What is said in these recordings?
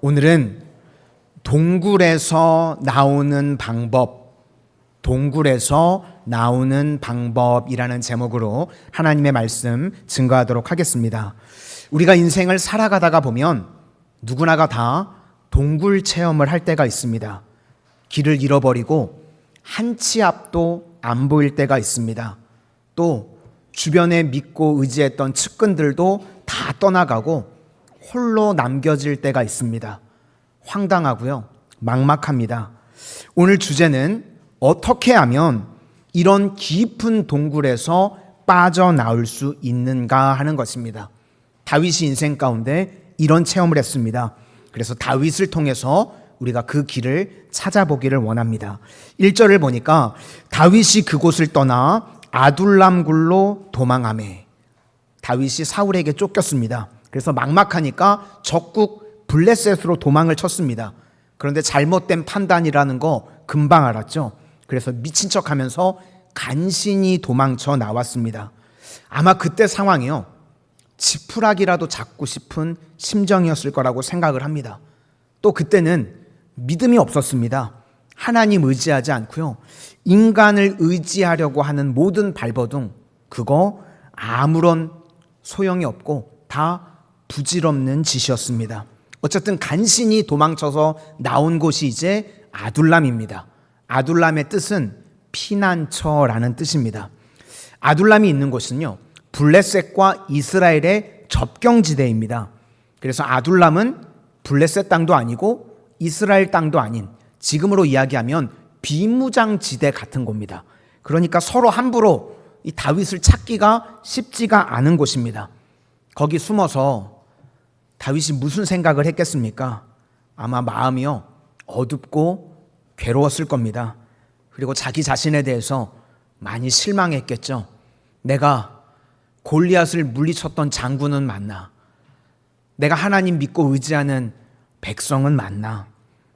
오늘은 동굴에서 나오는 방법이라는 제목으로 하나님의 말씀 증거하도록 하겠습니다. 우리가 인생을 살아가다가 보면 누구나가 다 동굴 체험을 할 때가 있습니다. 길을 잃어버리고 한 치 앞도 안 보일 때가 있습니다. 또 주변에 믿고 의지했던 측근들도 다 떠나가고 홀로 남겨질 때가 있습니다. 황당하고요, 막막합니다. 오늘 주제는 어떻게 하면 이런 깊은 동굴에서 빠져나올 수 있는가 하는 것입니다. 다윗이 인생 가운데 이런 체험을 했습니다. 그래서 다윗을 통해서 우리가 그 길을 찾아보기를 원합니다. 1절을 보니까 다윗이 그곳을 떠나 아둘람 굴로 도망하매. 다윗이 사울에게 쫓겼습니다. 그래서 막막하니까 적국 블레셋으로 도망을 쳤습니다. 그런데 잘못된 판단이라는 거 금방 알았죠. 그래서 미친 척하면서 간신히 도망쳐 나왔습니다. 아마 그때 상황이요, 지푸라기라도 잡고 싶은 심정이었을 거라고 생각을 합니다. 또 그때는 믿음이 없었습니다. 하나님 의지하지 않고요, 인간을 의지하려고 하는 모든 발버둥, 그거 아무런 소용이 없고 다 부질없는 짓이었습니다. 어쨌든 간신히 도망쳐서 나온 곳이 이제 아둘람입니다. 아둘람의 뜻은 피난처라는 뜻입니다. 아둘람이 있는 곳은요, 블레셋과 이스라엘의 접경지대입니다. 그래서 아둘람은 블레셋 땅도 아니고 이스라엘 땅도 아닌, 지금으로 이야기하면 비무장지대 같은 곳입니다. 그러니까 서로 함부로 이 다윗을 찾기가 쉽지가 않은 곳입니다. 거기 숨어서 다윗이 무슨 생각을 했겠습니까? 아마 마음이요, 어둡고 괴로웠을 겁니다. 그리고 자기 자신에 대해서 많이 실망했겠죠. 내가 골리앗을 물리쳤던 장군은 맞나? 내가 하나님 믿고 의지하는 백성은 맞나?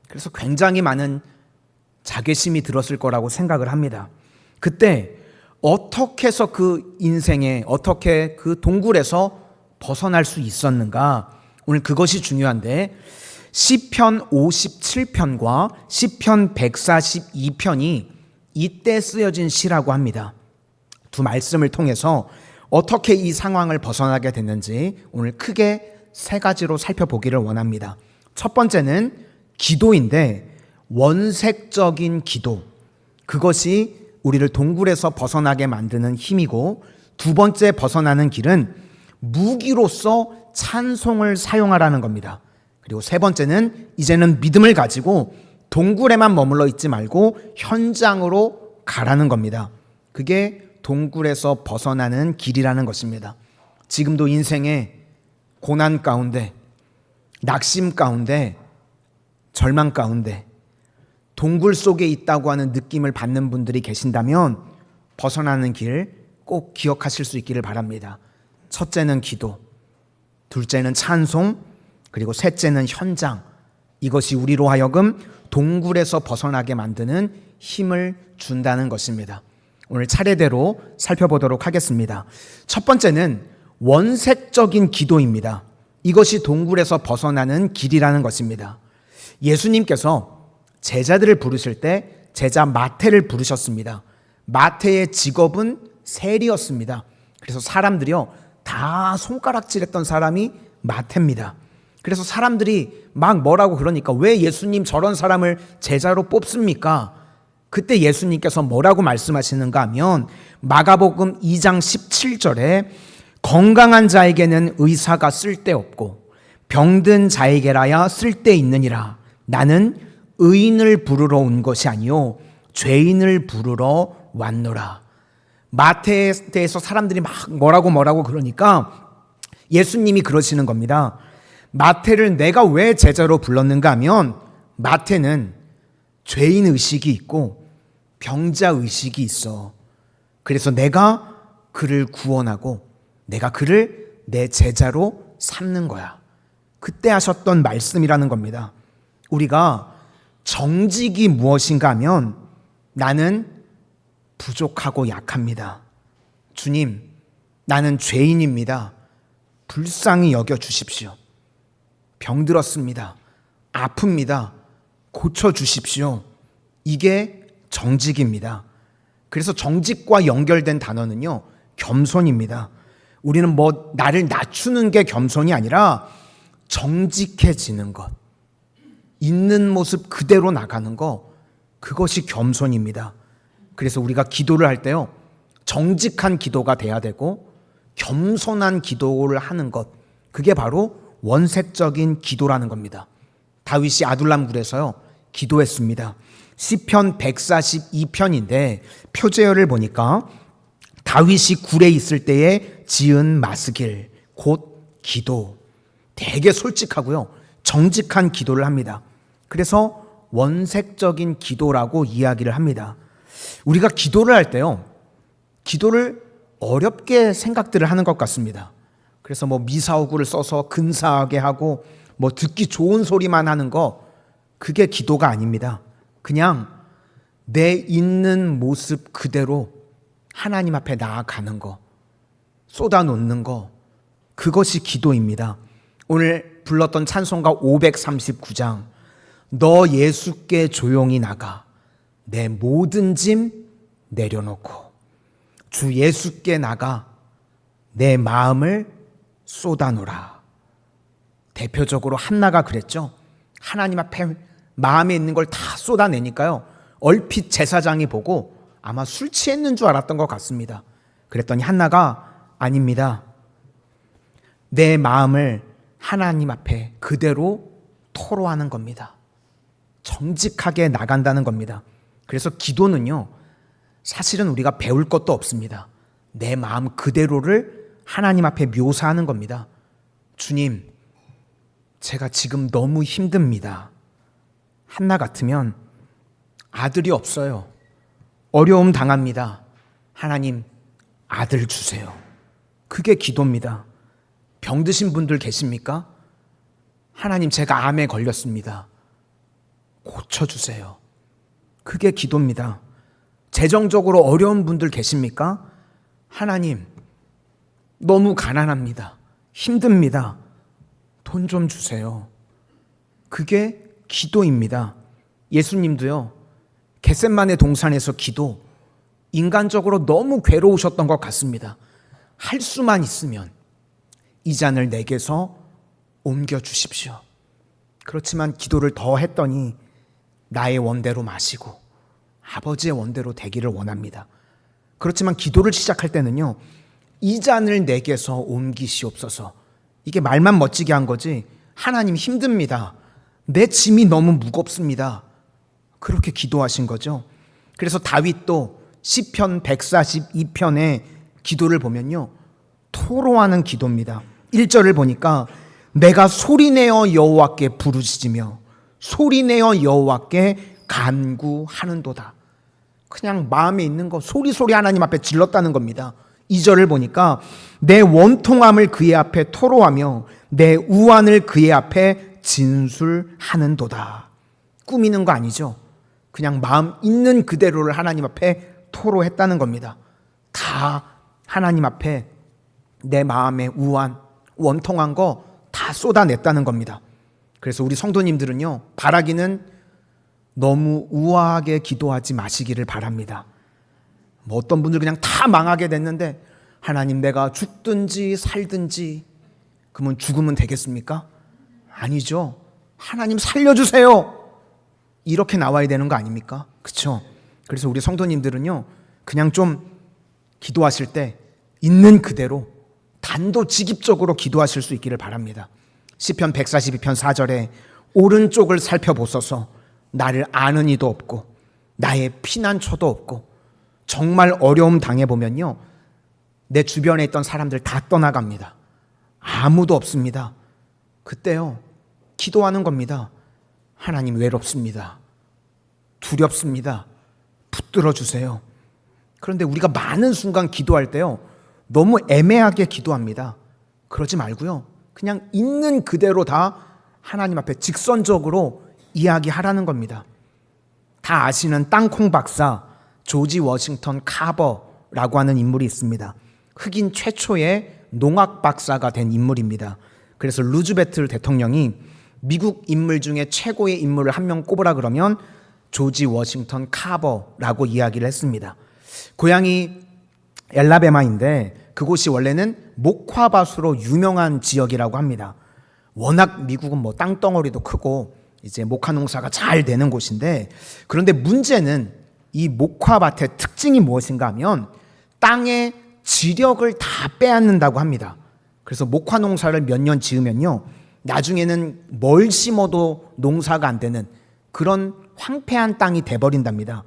그래서 굉장히 많은 자괴심이 들었을 거라고 생각을 합니다. 그때 어떻게 해서 그 인생에, 어떻게 그 동굴에서 벗어날 수 있었는가? 오늘 그것이 중요한데, 시편 57편과 시편 142편이 이때 쓰여진 시라고 합니다. 두 말씀을 통해서 어떻게 이 상황을 벗어나게 됐는지 오늘 크게 세 가지로 살펴보기를 원합니다. 첫 번째는 기도인데, 원색적인 기도, 그것이 우리를 동굴에서 벗어나게 만드는 힘이고, 두 번째 벗어나는 길은 무기로서 찬송을 사용하라는 겁니다. 그리고 세 번째는 이제는 믿음을 가지고 동굴에만 머물러 있지 말고 현장으로 가라는 겁니다. 그게 동굴에서 벗어나는 길이라는 것입니다. 지금도 인생의 고난 가운데, 낙심 가운데, 절망 가운데 동굴 속에 있다고 하는 느낌을 받는 분들이 계신다면 벗어나는 길 꼭 기억하실 수 있기를 바랍니다. 첫째는 기도, 둘째는 찬송, 그리고 셋째는 현장. 이것이 우리로 하여금 동굴에서 벗어나게 만드는 힘을 준다는 것입니다. 오늘 차례대로 살펴보도록 하겠습니다. 첫 번째는 원색적인 기도입니다. 이것이 동굴에서 벗어나는 길이라는 것입니다. 예수님께서 제자들을 부르실 때 제자 마태를 부르셨습니다. 마태의 직업은 세리였습니다. 그래서 사람들이요, 다 손가락질했던 사람이 마태입니다. 그래서 사람들이 막 뭐라고 그러니까, 왜 예수님 저런 사람을 제자로 뽑습니까? 그때 예수님께서 뭐라고 말씀하시는가 하면, 마가복음 2장 17절에 건강한 자에게는 의사가 쓸데없고 병든 자에게라야 쓸데있느니라. 나는 의인을 부르러 온 것이 아니요 죄인을 부르러 왔노라. 마태에 대해서 사람들이 막 뭐라고 그러니까 예수님이 그러시는 겁니다. 마태를 내가 왜 제자로 불렀는가 하면, 마태는 죄인 의식이 있고 병자 의식이 있어. 그래서 내가 그를 구원하고 내가 그를 내 제자로 삼는 거야. 그때 하셨던 말씀이라는 겁니다. 우리가 정직이 무엇인가 하면, 나는 부족하고 약합니다. 주님, 나는 죄인입니다. 불쌍히 여겨 주십시오. 병들었습니다. 아픕니다. 고쳐주십시오. 이게 정직입니다. 그래서 정직과 연결된 단어는요, 겸손입니다. 우리는 나를 낮추는 게 겸손이 아니라 정직해지는 것, 있는 모습 그대로 나가는 거, 그것이 겸손입니다. 그래서 우리가 기도를 할 때요, 정직한 기도가 돼야 되고 겸손한 기도를 하는 것, 그게 바로 원색적인 기도라는 겁니다. 다윗이 아둘람 굴에서요 기도했습니다. 시편 142편인데 표제어를 보니까 다윗이 굴에 있을 때에 지은 마스길, 곧 기도. 되게 솔직하고요, 정직한 기도를 합니다. 그래서 원색적인 기도라고 이야기를 합니다. 우리가 기도를 할 때요, 기도를 어렵게 생각들을 하는 것 같습니다. 그래서 미사오구를 써서 근사하게 하고 듣기 좋은 소리만 하는 거, 그게 기도가 아닙니다. 그냥 내 있는 모습 그대로 하나님 앞에 나아가는 거, 쏟아놓는 거, 그것이 기도입니다. 오늘 불렀던 찬송가 539장, 너 예수께 조용히 나가 내 모든 짐 내려놓고 주 예수께 나가 내 마음을 쏟아놓으라. 대표적으로 한나가 그랬죠. 하나님 앞에 마음에 있는 걸 다 쏟아내니까요, 얼핏 제사장이 보고 아마 술 취했는 줄 알았던 것 같습니다. 그랬더니 한나가 아닙니다. 내 마음을 하나님 앞에 그대로 토로하는 겁니다. 정직하게 나간다는 겁니다. 그래서 기도는요, 사실은 우리가 배울 것도 없습니다. 내 마음 그대로를 하나님 앞에 묘사하는 겁니다. 주님, 제가 지금 너무 힘듭니다. 한나 같으면 아들이 없어요. 어려움 당합니다. 하나님, 아들 주세요. 그게 기도입니다. 병드신 분들 계십니까? 하나님, 제가 암에 걸렸습니다. 고쳐주세요. 그게 기도입니다. 재정적으로 어려운 분들 계십니까? 하나님, 너무 가난합니다. 힘듭니다. 돈 좀 주세요. 그게 기도입니다. 예수님도요, 겟셋마네 동산에서 기도, 인간적으로 너무 괴로우셨던 것 같습니다. 할 수만 있으면 이 잔을 내게서 옮겨 주십시오. 그렇지만 기도를 더 했더니 나의 원대로 마시고 아버지의 원대로 되기를 원합니다. 그렇지만 기도를 시작할 때는요, 이 잔을 내게서 옮기시옵소서. 이게 말만 멋지게 한 거지, 하나님 힘듭니다. 내 짐이 너무 무겁습니다. 그렇게 기도하신 거죠. 그래서 다윗도 시편 142편의 기도를 보면요, 토로하는 기도입니다. 1절을 보니까 내가 소리내어 여호와께 부르짖으며 소리내어 여호와께 간구하는도다. 그냥 마음에 있는 거 소리소리 하나님 앞에 질렀다는 겁니다. 2절을 보니까 내 원통함을 그의 앞에 토로하며 내 우환을 그의 앞에 진술하는도다. 꾸미는 거 아니죠. 그냥 마음 있는 그대로를 하나님 앞에 토로했다는 겁니다. 다 하나님 앞에 내 마음의 우환, 원통한 거 다 쏟아냈다는 겁니다. 그래서 우리 성도님들은요, 바라기는 너무 우아하게 기도하지 마시기를 바랍니다. 어떤 분들 그냥 다 망하게 됐는데 하나님, 내가 죽든지 살든지, 그러면 죽으면 되겠습니까? 아니죠. 하나님 살려주세요, 이렇게 나와야 되는 거 아닙니까? 그렇죠? 그래서 우리 성도님들은요, 그냥 좀 기도하실 때 있는 그대로 단도직입적으로 기도하실 수 있기를 바랍니다. 시편 142편 4절에 오른쪽을 살펴보소서. 나를 아는 이도 없고 나의 피난처도 없고. 정말 어려움 당해보면요, 내 주변에 있던 사람들 다 떠나갑니다. 아무도 없습니다. 그때요, 기도하는 겁니다. 하나님, 외롭습니다. 두렵습니다. 붙들어 주세요. 그런데 우리가 많은 순간 기도할 때요, 너무 애매하게 기도합니다. 그러지 말고요, 그냥 있는 그대로 다 하나님 앞에 직선적으로 이야기하라는 겁니다. 다 아시는 땅콩 박사 조지 워싱턴 카버라고 하는 인물이 있습니다. 흑인 최초의 농학 박사가 된 인물입니다. 그래서 루즈벨트 대통령이 미국 인물 중에 최고의 인물을 한 명 꼽으라 그러면 조지 워싱턴 카버라고 이야기를 했습니다. 고향이 엘라베마인데 그곳이 원래는 목화밭으로 유명한 지역이라고 합니다. 워낙 미국은 뭐 땅덩어리도 크고 이제 목화 농사가 잘 되는 곳인데, 그런데 문제는 이 목화밭의 특징이 무엇인가 하면 땅의 지력을 다 빼앗는다고 합니다. 그래서 목화 농사를 몇 년 지으면요, 나중에는 뭘 심어도 농사가 안 되는 그런 황폐한 땅이 돼버린답니다.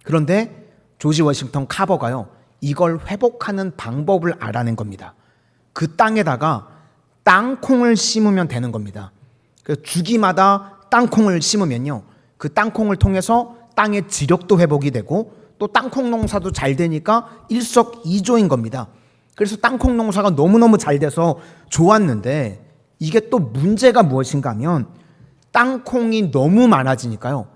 그런데 조지 워싱턴 카버가요, 이걸 회복하는 방법을 알아낸 겁니다. 그 땅에다가 땅콩을 심으면 되는 겁니다. 그래서 주기마다 땅콩을 심으면요, 그 땅콩을 통해서 땅의 지력도 회복이 되고 또 땅콩 농사도 잘 되니까 일석이조인 겁니다. 그래서 땅콩 농사가 너무너무 잘 돼서 좋았는데, 이게 또 문제가 무엇인가 하면 땅콩이 너무 많아지니까요,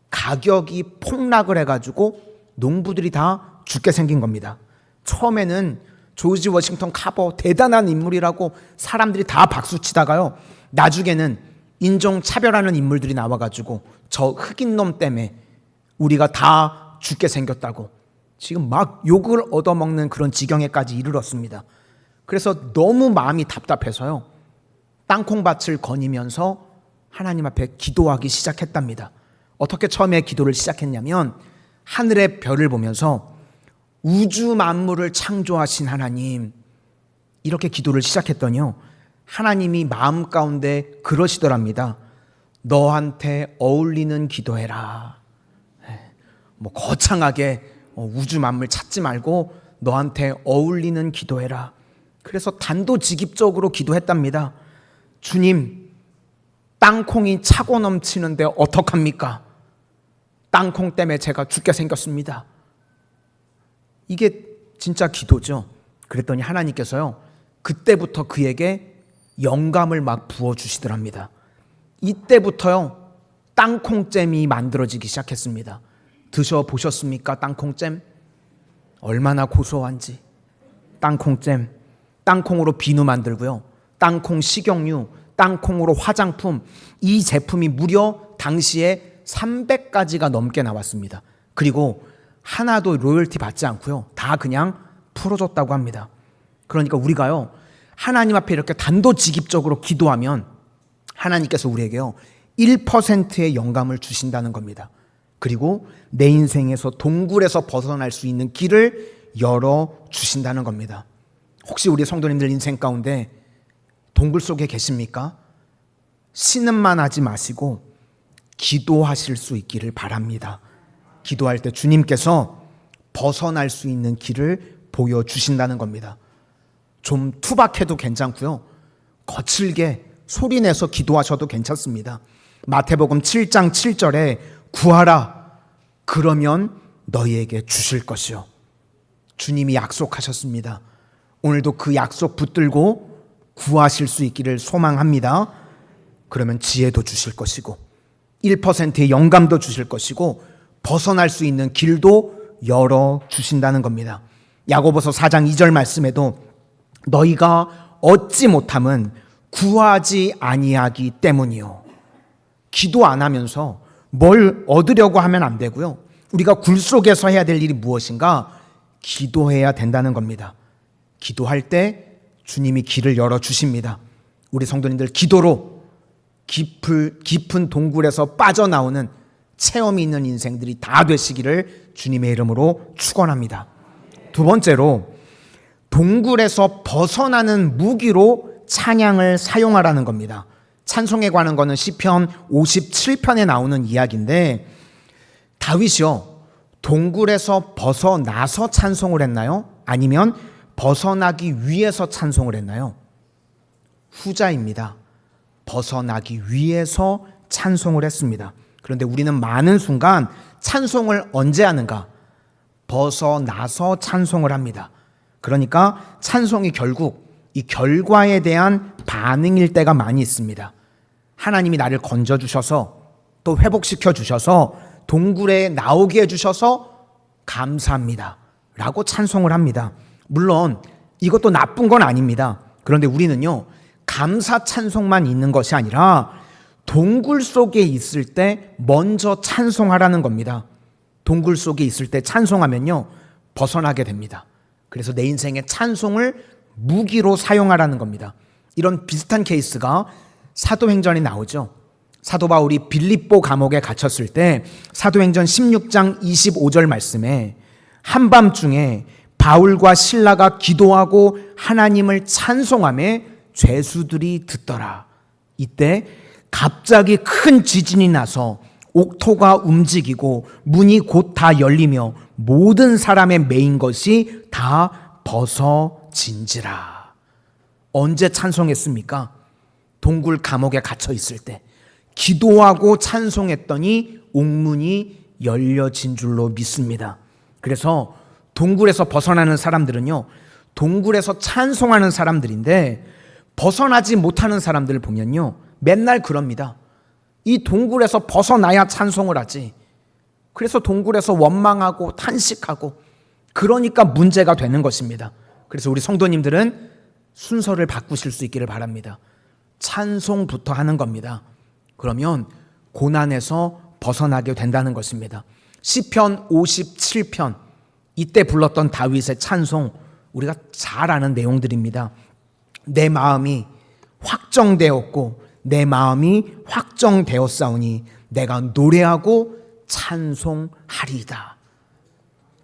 가격이 폭락을 해가지고 농부들이 다 죽게 생긴 겁니다. 처음에는 조지 워싱턴 카버 대단한 인물이라고 사람들이 다 박수치다가요, 나중에는 인종차별하는 인물들이 나와가지고 저 흑인 놈 때문에 우리가 다 죽게 생겼다고 지금 막 욕을 얻어먹는 그런 지경에까지 이르렀습니다. 그래서 너무 마음이 답답해서요, 땅콩밭을 거니면서 하나님 앞에 기도하기 시작했답니다. 어떻게 처음에 기도를 시작했냐면, 하늘의 별을 보면서 우주 만물을 창조하신 하나님, 이렇게 기도를 시작했더니요, 하나님이 마음 가운데 그러시더랍니다. 너한테 어울리는 기도해라. 뭐 거창하게 우주 만물 찾지 말고 너한테 어울리는 기도해라. 그래서 단도직입적으로 기도했답니다. 주님, 땅콩이 차고 넘치는데 어떡합니까? 땅콩 때문에 제가 죽게 생겼습니다. 이게 진짜 기도죠. 그랬더니 하나님께서요, 그때부터 그에게 영감을 막 부어주시더랍니다. 이때부터요, 땅콩잼이 만들어지기 시작했습니다. 드셔보셨습니까? 땅콩잼? 얼마나 고소한지. 땅콩잼, 땅콩으로 비누 만들고요, 땅콩 식용유, 땅콩으로 화장품, 이 제품이 무려 당시에 300가지가 넘게 나왔습니다. 그리고 하나도 로열티 받지 않고요, 다 그냥 풀어줬다고 합니다. 그러니까 우리가요, 하나님 앞에 이렇게 단도직입적으로 기도하면 하나님께서 우리에게요 1%의 영감을 주신다는 겁니다. 그리고 내 인생에서 동굴에서 벗어날 수 있는 길을 열어주신다는 겁니다. 혹시 우리 성도님들 인생 가운데 동굴 속에 계십니까? 신음만 하지 마시고 기도하실 수 있기를 바랍니다. 기도할 때 주님께서 벗어날 수 있는 길을 보여주신다는 겁니다. 좀 투박해도 괜찮고요, 거칠게 소리내서 기도하셔도 괜찮습니다. 마태복음 7장 7절에 구하라, 그러면 너희에게 주실 것이요. 주님이 약속하셨습니다. 오늘도 그 약속 붙들고 구하실 수 있기를 소망합니다. 그러면 지혜도 주실 것이고 1%의 영감도 주실 것이고 벗어날 수 있는 길도 열어주신다는 겁니다. 야고보서 4장 2절 말씀에도 너희가 얻지 못함은 구하지 아니하기 때문이요. 기도 안 하면서 뭘 얻으려고 하면 안 되고요, 우리가 굴 속에서 해야 될 일이 무엇인가? 기도해야 된다는 겁니다. 기도할 때 주님이 길을 열어주십니다. 우리 성도님들 기도로 깊은 동굴에서 빠져나오는 체험이 있는 인생들이 다 되시기를 주님의 이름으로 축원합니다. 두 번째로, 동굴에서 벗어나는 무기로 찬양을 사용하라는 겁니다. 찬송에 관한 거는 시편 57편에 나오는 이야기인데, 다윗이요 동굴에서 벗어나서 찬송을 했나요? 아니면 벗어나기 위해서 찬송을 했나요? 후자입니다. 벗어나기 위해서 찬송을 했습니다. 그런데 우리는 많은 순간 찬송을 언제 하는가? 벗어나서 찬송을 합니다. 그러니까 찬송이 결국 이 결과에 대한 반응일 때가 많이 있습니다. 하나님이 나를 건져주셔서 또 회복시켜 주셔서 동굴에 나오게 해주셔서 감사합니다 라고 찬송을 합니다. 물론 이것도 나쁜 건 아닙니다. 그런데 우리는요 감사 찬송만 있는 것이 아니라 동굴 속에 있을 때 먼저 찬송하라는 겁니다. 동굴 속에 있을 때 찬송하면요, 벗어나게 됩니다. 그래서 내 인생의 찬송을 무기로 사용하라는 겁니다. 이런 비슷한 케이스가 사도행전에 나오죠. 사도 바울이 빌립보 감옥에 갇혔을 때 사도행전 16장 25절 말씀에 한밤중에 바울과 실라가 기도하고 하나님을 찬송하며 죄수들이 듣더라. 이때 갑자기 큰 지진이 나서 옥토가 움직이고 문이 곧 다 열리며 모든 사람의 매인 것이 다 벗어진지라. 언제 찬송했습니까? 동굴 감옥에 갇혀 있을 때 기도하고 찬송했더니 옥문이 열려진 줄로 믿습니다. 그래서 동굴에서 벗어나는 사람들은요, 동굴에서 찬송하는 사람들인데 벗어나지 못하는 사람들을 보면요, 맨날 그럽니다. 이 동굴에서 벗어나야 찬송을 하지. 그래서 동굴에서 원망하고 탄식하고, 그러니까 문제가 되는 것입니다. 그래서 우리 성도님들은 순서를 바꾸실 수 있기를 바랍니다. 찬송부터 하는 겁니다. 그러면 고난에서 벗어나게 된다는 것입니다. 시편 57편, 이때 불렀던 다윗의 찬송, 우리가 잘 아는 내용들입니다. 내 마음이 확정되었고 내 마음이 확정되었사오니 내가 노래하고 찬송하리이다.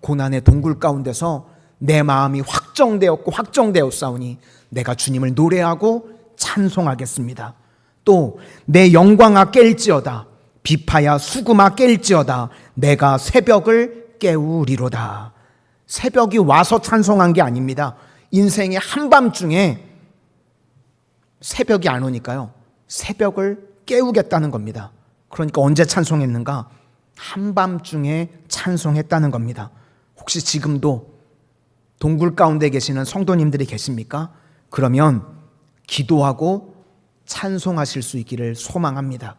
고난의 동굴 가운데서 내 마음이 확정되었고 확정되었사오니 내가 주님을 노래하고 찬송하겠습니다. 또 내 영광아 깰지어다, 비파야 수금아 깰지어다, 내가 새벽을 깨우리로다. 새벽이 와서 찬송한 게 아닙니다. 인생의 한밤중에 새벽이 안 오니까요, 새벽을 깨우겠다는 겁니다. 그러니까 언제 찬송했는가? 한밤중에 찬송했다는 겁니다. 혹시 지금도 동굴 가운데 계시는 성도님들이 계십니까? 그러면 기도하고 찬송하실 수 있기를 소망합니다.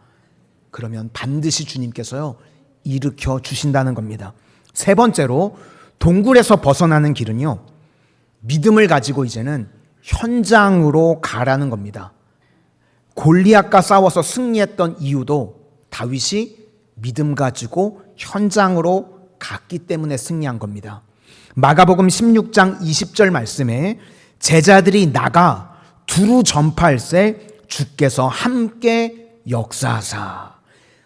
그러면 반드시 주님께서요, 일으켜 주신다는 겁니다. 세 번째로, 동굴에서 벗어나는 길은요, 믿음을 가지고 이제는 현장으로 가라는 겁니다. 골리앗과 싸워서 승리했던 이유도 다윗이 믿음 가지고 현장으로 갔기 때문에 승리한 겁니다. 마가복음 16장 20절 말씀에 제자들이 나가 두루 전파할세 주께서 함께 역사하사.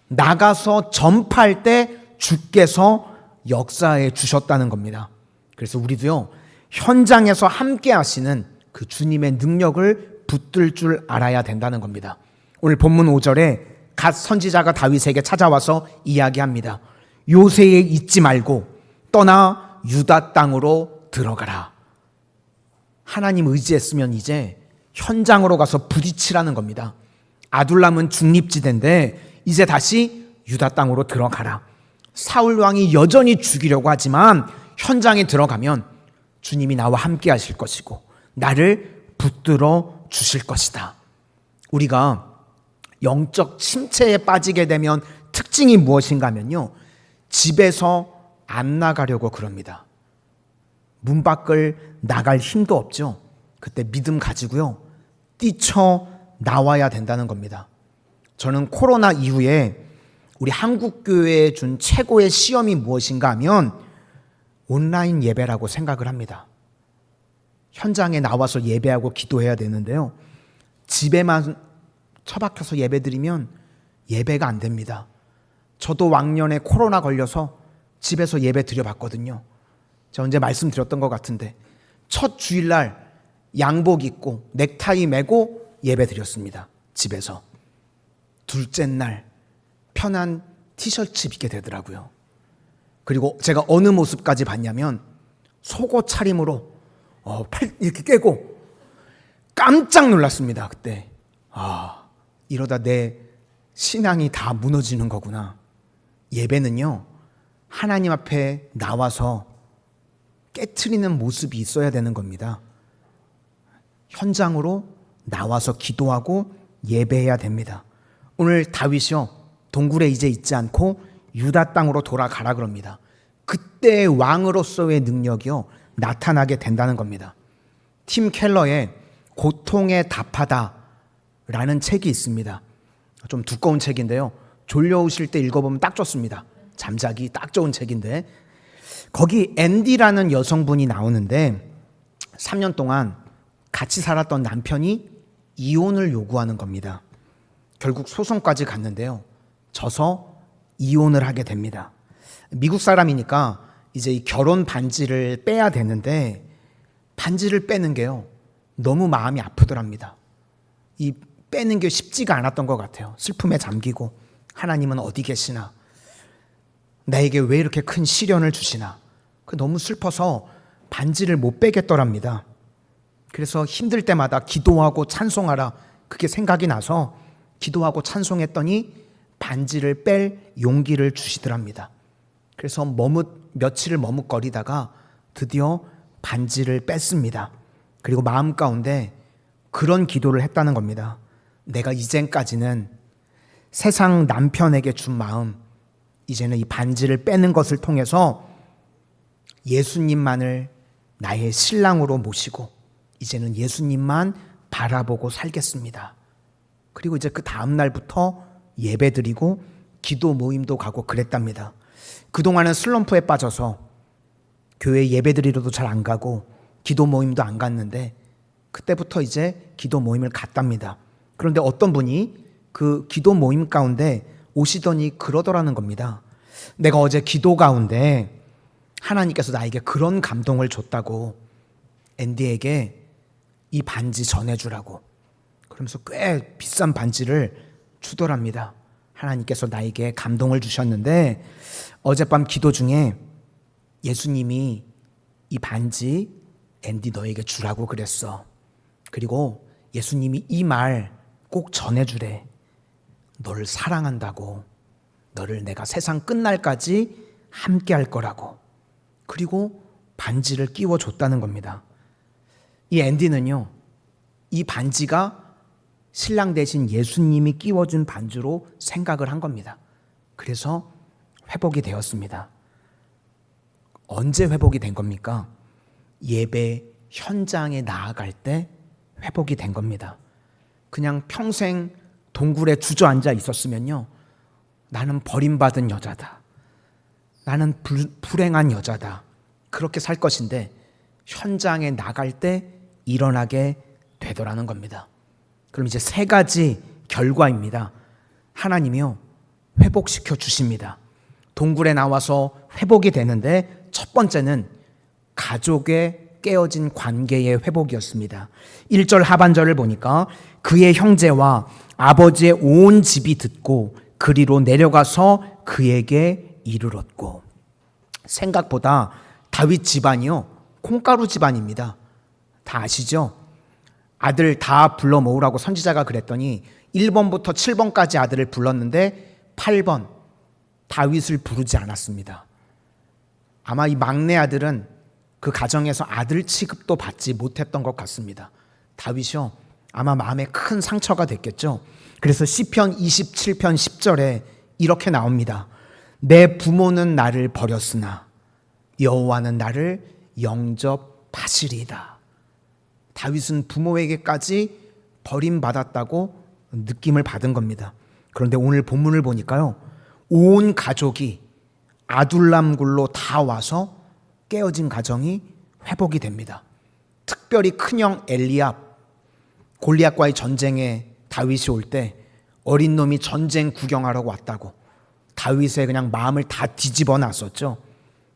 나가서 전파할 때 주께서 역사해 주셨다는 겁니다. 그래서 우리도요, 현장에서 함께 하시는 그 주님의 능력을 붙들 줄 알아야 된다는 겁니다. 오늘 본문 5절에 갓 선지자가 다윗에게 찾아와서 이야기합니다. 요새에 있지 말고 떠나 유다 땅으로 들어가라. 하나님 의지했으면 이제 현장으로 가서 부딪히라는 겁니다. 아둘람은 중립지대인데 이제 다시 유다 땅으로 들어가라. 사울 왕이 여전히 죽이려고 하지만 현장에 들어가면 주님이 나와 함께 하실 것이고 나를 붙들어 주실 것이다. 우리가 영적 침체에 빠지게 되면 특징이 무엇인가 하면요, 집에서 안 나가려고 그럽니다. 문 밖을 나갈 힘도 없죠. 그때 믿음 가지고요, 뛰쳐 나와야 된다는 겁니다. 저는 코로나 이후에 우리 한국교회에 준 최고의 시험이 무엇인가 하면 온라인 예배라고 생각을 합니다. 현장에 나와서 예배하고 기도해야 되는데요, 집에만 처박혀서 예배드리면 예배가 안 됩니다. 저도 왕년에 코로나 걸려서 집에서 예배 드려봤거든요. 제가 언제 말씀드렸던 것 같은데 첫 주일날 양복 입고 넥타이 매고 예배 드렸습니다. 집에서. 둘째 날 편한 티셔츠 입게 되더라고요. 그리고 제가 어느 모습까지 봤냐면 속옷 차림으로 팔 이렇게 깨고 깜짝 놀랐습니다. 그때 이러다 내 신앙이 다 무너지는 거구나. 예배는요, 하나님 앞에 나와서 깨트리는 모습이 있어야 되는 겁니다. 현장으로 나와서 기도하고 예배해야 됩니다. 오늘 다윗이요, 동굴에 이제 있지 않고 유다 땅으로 돌아가라 그럽니다. 그때 왕으로서의 능력이요, 나타나게 된다는 겁니다. 팀 켈러의 고통에 답하다 라는 책이 있습니다. 좀 두꺼운 책인데요. 졸려오실 때 읽어보면 딱 좋습니다. 잠자기 딱 좋은 책인데, 거기 앤디라는 여성분이 나오는데 3년 동안 같이 살았던 남편이 이혼을 요구하는 겁니다. 결국 소송까지 갔는데요. 져서 이혼을 하게 됩니다. 미국 사람이니까 이제 이 결혼 반지를 빼야 되는데 반지를 빼는 게요. 너무 마음이 아프더랍니다. 이 빼는 게 쉽지가 않았던 것 같아요. 슬픔에 잠기고 하나님은 어디 계시나? 나에게 왜 이렇게 큰 시련을 주시나? 너무 슬퍼서 반지를 못 빼겠더랍니다. 그래서 힘들 때마다 기도하고 찬송하라, 그게 생각이 나서 기도하고 찬송했더니 반지를 뺄 용기를 주시더랍니다. 그래서 며칠을 머뭇거리다가 드디어 반지를 뺐습니다. 그리고 마음 가운데 그런 기도를 했다는 겁니다. 내가 이젠까지는 세상 남편에게 준 마음, 이제는 이 반지를 빼는 것을 통해서 예수님만을 나의 신랑으로 모시고 이제는 예수님만 바라보고 살겠습니다. 그리고 이제 그 다음 날부터 예배드리고 기도 모임도 가고 그랬답니다. 그동안은 슬럼프에 빠져서 교회 예배드리러도 잘 안 가고 기도 모임도 안 갔는데 그때부터 이제 기도 모임을 갔답니다. 그런데 어떤 분이 그 기도 모임 가운데 오시더니 그러더라는 겁니다. 내가 어제 기도 가운데 하나님께서 나에게 그런 감동을 줬다고, 앤디에게 이 반지 전해주라고. 그러면서 꽤 비싼 반지를 주더랍니다. 하나님께서 나에게 감동을 주셨는데 어젯밤 기도 중에 예수님이 이 반지 앤디 너에게 주라고 그랬어. 그리고 예수님이 이 말 꼭 전해주래. 너를 사랑한다고. 너를 내가 세상 끝날까지 함께 할 거라고. 그리고 반지를 끼워줬다는 겁니다. 이 앤디는요, 이 반지가 신랑 대신 예수님이 끼워준 반지로 생각을 한 겁니다. 그래서 회복이 되었습니다. 언제 회복이 된 겁니까? 예배 현장에 나아갈 때 회복이 된 겁니다. 그냥 평생 동굴에 주저앉아 있었으면요, 나는 버림받은 여자다, 나는 불행한 여자다, 그렇게 살 것인데 현장에 나갈 때 일어나게 되더라는 겁니다. 그럼 이제 세 가지 결과입니다. 하나님이요, 회복시켜 주십니다. 동굴에 나와서 회복이 되는데 첫 번째는 가족의 깨어진 관계의 회복이었습니다. 1절 하반절을 보니까 그의 형제와 아버지의 온 집이 듣고 그리로 내려가서 그에게 이르렀고. 생각보다 다윗 집안이요, 콩가루 집안입니다. 다 아시죠? 아들 다 불러 모으라고 선지자가 그랬더니 1번부터 7번까지 아들을 불렀는데 8번 다윗을 부르지 않았습니다. 아마 이 막내 아들은 그 가정에서 아들 취급도 받지 못했던 것 같습니다. 다윗이요, 아마 마음에 큰 상처가 됐겠죠. 그래서 시편 27편 10절에 이렇게 나옵니다. 내 부모는 나를 버렸으나 여호와는 나를 영접하시리이다. 다윗은 부모에게까지 버림받았다고 느낌을 받은 겁니다. 그런데 오늘 본문을 보니까요, 온 가족이 아둘람 굴로 다 와서 깨어진 가정이 회복이 됩니다. 특별히 큰형 엘리압, 골리앗과의 전쟁에 다윗이 올 때 어린 놈이 전쟁 구경하려고 왔다고 다윗의 그냥 마음을 다 뒤집어 놨었죠.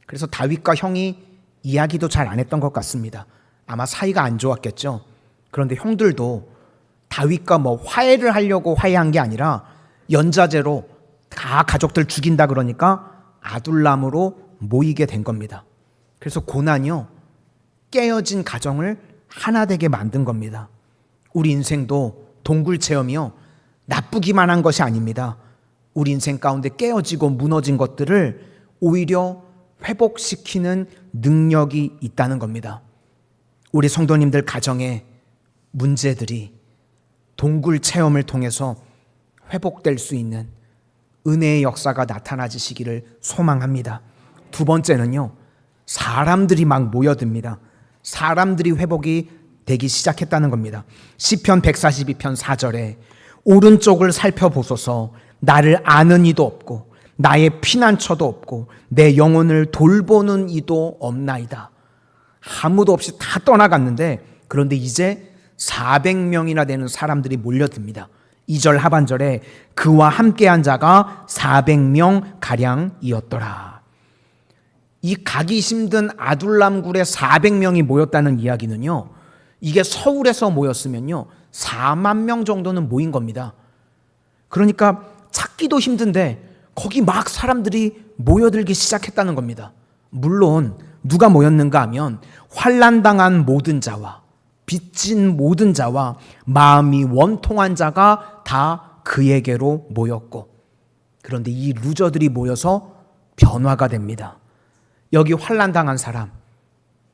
그래서 다윗과 형이 이야기도 잘 안 했던 것 같습니다. 아마 사이가 안 좋았겠죠. 그런데 형들도 다윗과 화해를 하려고 화해한 게 아니라 연자제로 다 가족들 죽인다 그러니까 아둘람으로 모이게 된 겁니다. 그래서 고난이요, 깨어진 가정을 하나 되게 만든 겁니다. 우리 인생도 동굴 체험이요, 나쁘기만 한 것이 아닙니다. 우리 인생 가운데 깨어지고 무너진 것들을 오히려 회복시키는 능력이 있다는 겁니다. 우리 성도님들 가정의 문제들이 동굴 체험을 통해서 회복될 수 있는 은혜의 역사가 나타나시기를 소망합니다. 두 번째는요, 사람들이 막 모여듭니다. 사람들이 회복이 되기 시작했다는 겁니다. 시편 142편 4절에 오른쪽을 살펴보소서. 나를 아는 이도 없고 나의 피난처도 없고 내 영혼을 돌보는 이도 없나이다. 아무도 없이 다 떠나갔는데, 그런데 이제 400명이나 되는 사람들이 몰려듭니다. 2절 하반절에 그와 함께한 자가 400명 가량이었더라. 이 가기 힘든 아둘람굴에 400명이 모였다는 이야기는요, 이게 서울에서 모였으면요 4만 명 정도는 모인 겁니다. 그러니까 찾기도 힘든데 거기 막 사람들이 모여들기 시작했다는 겁니다. 물론 누가 모였는가 하면 환난당한 모든 자와 빚진 모든 자와 마음이 원통한 자가 다 그에게로 모였고, 그런데 이 루저들이 모여서 변화가 됩니다. 여기 환난당한 사람,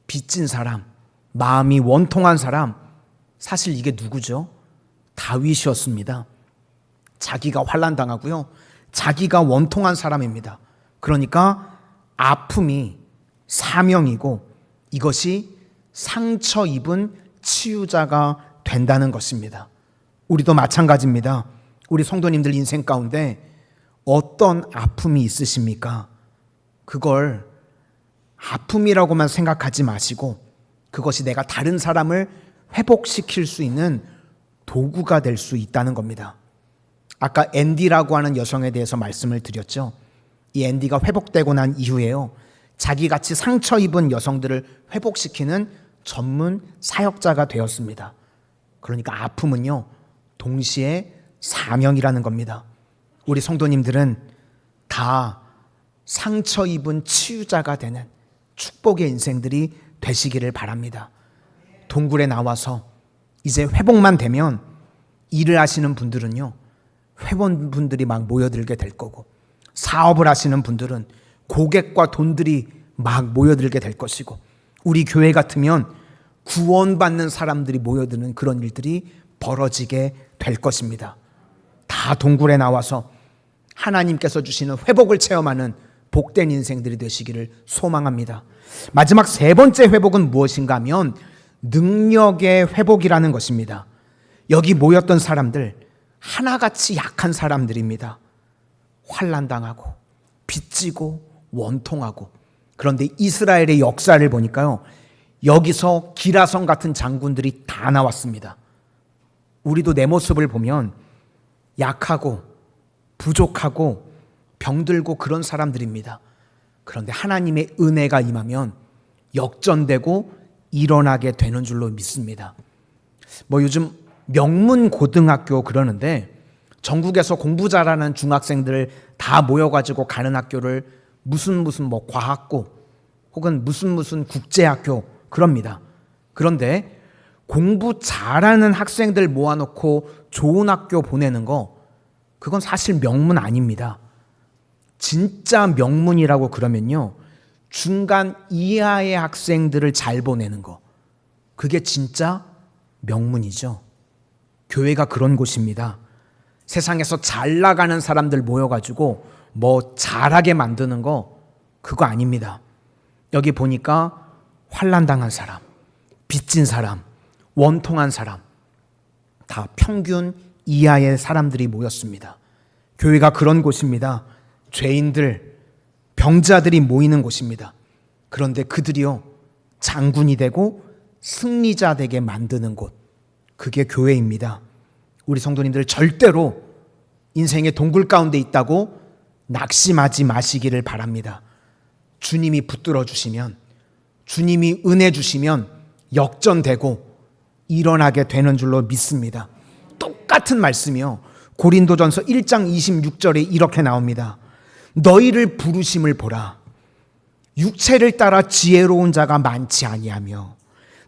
빚진 사람, 마음이 원통한 사람, 사실 이게 누구죠? 다윗이었습니다. 자기가 환난당하고요, 자기가 원통한 사람입니다. 그러니까 아픔이 사명이고 이것이 상처 입은 치유자가 된다는 것입니다. 우리도 마찬가지입니다. 우리 성도님들 인생 가운데 어떤 아픔이 있으십니까? 그걸 아픔이라고만 생각하지 마시고 그것이 내가 다른 사람을 회복시킬 수 있는 도구가 될 수 있다는 겁니다. 아까 앤디라고 하는 여성에 대해서 말씀을 드렸죠. 이 앤디가 회복되고 난 이후에요, 자기같이 상처 입은 여성들을 회복시키는 전문 사역자가 되었습니다. 그러니까 아픔은요 동시에 사명이라는 겁니다. 우리 성도님들은 다 상처 입은 치유자가 되는 축복의 인생들이 되시기를 바랍니다. 동굴에 나와서 이제 회복만 되면 일을 하시는 분들은요 회원분들이 막 모여들게 될 거고, 사업을 하시는 분들은 고객과 돈들이 막 모여들게 될 것이고, 우리 교회 같으면 구원받는 사람들이 모여드는 그런 일들이 벌어지게 될 것입니다. 다 동굴에 나와서 하나님께서 주시는 회복을 체험하는 복된 인생들이 되시기를 소망합니다. 마지막 세 번째 회복은 무엇인가 하면 능력의 회복이라는 것입니다. 여기 모였던 사람들 하나같이 약한 사람들입니다. 환난당하고 빚지고 원통하고. 그런데 이스라엘의 역사를 보니까요, 여기서 기라성 같은 장군들이 다 나왔습니다. 우리도 내 모습을 보면 약하고 부족하고 병들고 그런 사람들입니다. 그런데 하나님의 은혜가 임하면 역전되고 일어나게 되는 줄로 믿습니다. 요즘 명문고등학교 그러는데 전국에서 공부 잘하는 중학생들 다 모여가지고 가는 학교를 무슨 과학고 혹은 무슨 국제학교 그럽니다. 그런데 공부 잘하는 학생들 모아놓고 좋은 학교 보내는 거, 그건 사실 명문 아닙니다. 진짜 명문이라고 그러면요, 중간 이하의 학생들을 잘 보내는 거, 그게 진짜 명문이죠. 교회가 그런 곳입니다. 세상에서 잘 나가는 사람들 모여가지고 잘하게 만드는 거, 그거 아닙니다. 여기 보니까 환난당한 사람, 빚진 사람, 원통한 사람, 다 평균 이하의 사람들이 모였습니다. 교회가 그런 곳입니다. 죄인들, 병자들이 모이는 곳입니다. 그런데 그들이요 장군이 되고 승리자 되게 만드는 곳, 그게 교회입니다. 우리 성도님들 절대로 인생의 동굴 가운데 있다고 낙심하지 마시기를 바랍니다. 주님이 붙들어 주시면, 주님이 은혜 주시면 역전되고 일어나게 되는 줄로 믿습니다. 똑같은 말씀이요, 고린도전서 1장 26절에 이렇게 나옵니다. 너희를 부르심을 보라. 육체를 따라 지혜로운 자가 많지 아니하며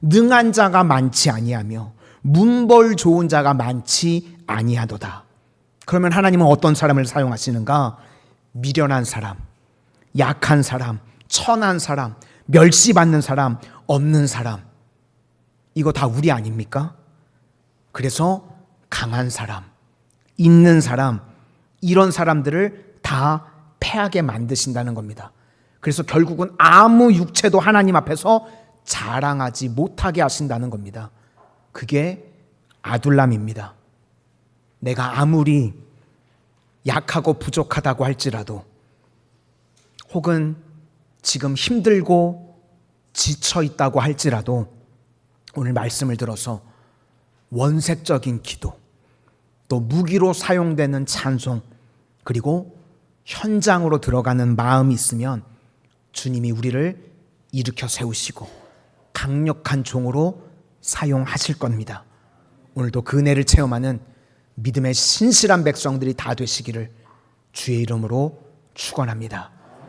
능한 자가 많지 아니하며 문벌 좋은 자가 많지 아니하도다. 그러면 하나님은 어떤 사람을 사용하시는가? 미련한 사람, 약한 사람, 천한 사람, 멸시받는 사람, 없는 사람, 이거 다 우리 아닙니까? 그래서 강한 사람, 있는 사람, 이런 사람들을 다 패하게 만드신다는 겁니다. 그래서 결국은 아무 육체도 하나님 앞에서 자랑하지 못하게 하신다는 겁니다. 그게 아둘람입니다. 내가 아무리 약하고 부족하다고 할지라도, 혹은 지금 힘들고 지쳐 있다고 할지라도, 오늘 말씀을 들어서 원색적인 기도, 또 무기로 사용되는 찬송, 그리고 현장으로 들어가는 마음이 있으면 주님이 우리를 일으켜 세우시고 강력한 종으로 사용하실 겁니다. 오늘도 그 은혜를 체험하는 믿음의 신실한 백성들이 다 되시기를 주의 이름으로 축원합니다.